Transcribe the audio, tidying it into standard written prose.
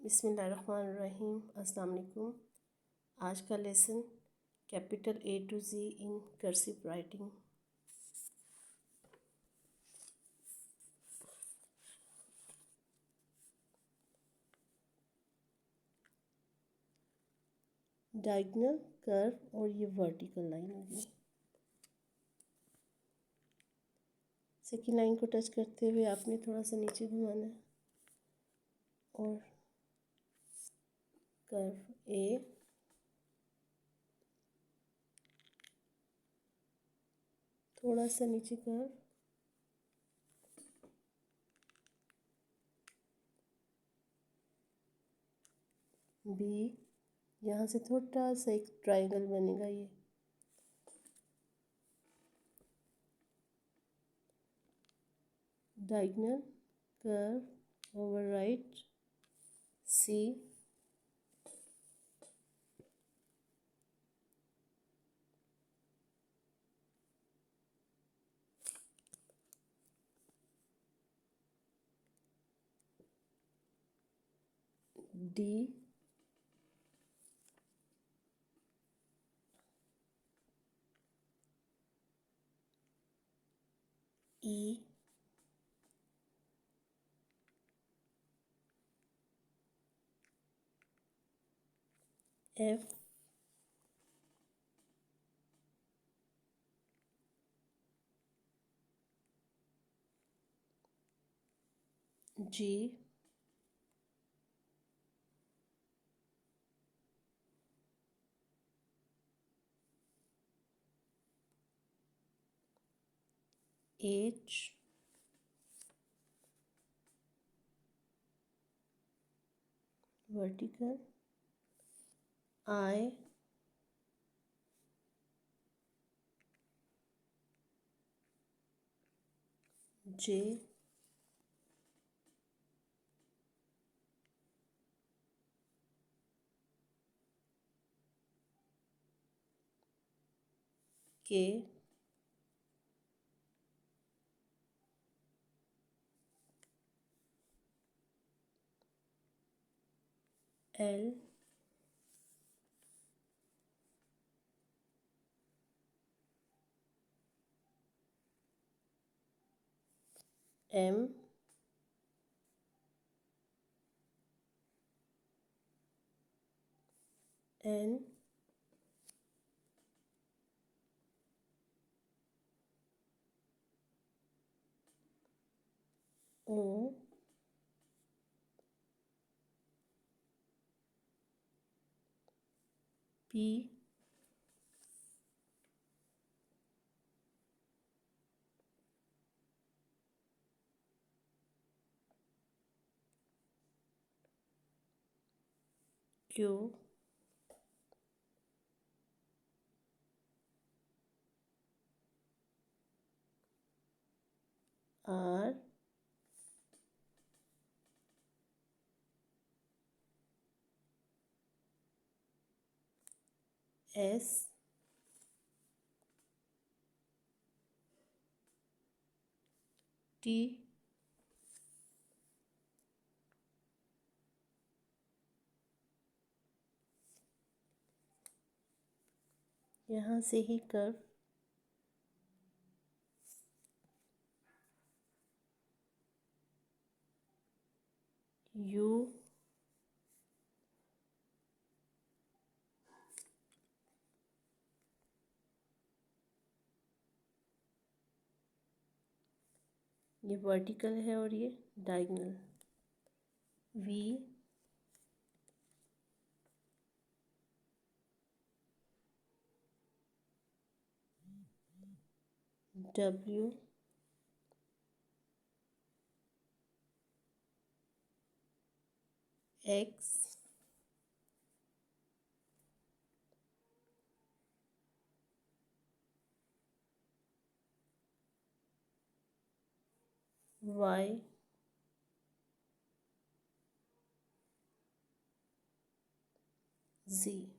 बिस्मिल्लाहिर्रहमानिर्रहीम। अस्सलाम वालेकुम। आज का lesson capital A to Z in cursive writing. Diagonal curve और ये वर्टिकल लाइन होगी। सेकेंड लाइन को टच करते हुए आपने थोड़ा सा नीचे घुमाना है और कर्व A थोड़ा सा नीचे कर्व B, यहाँ से थोड़ा सा एक ट्रायंगल बनेगा। ये diagonal curve over right C, D, E, F, G, H, vertical, I, J, K, L, M, N, O, P, Q, R, S, T, यहाँ से ही कर्व U, ये वर्टिकल है और ये diagonal, V, W, X, Y, Z।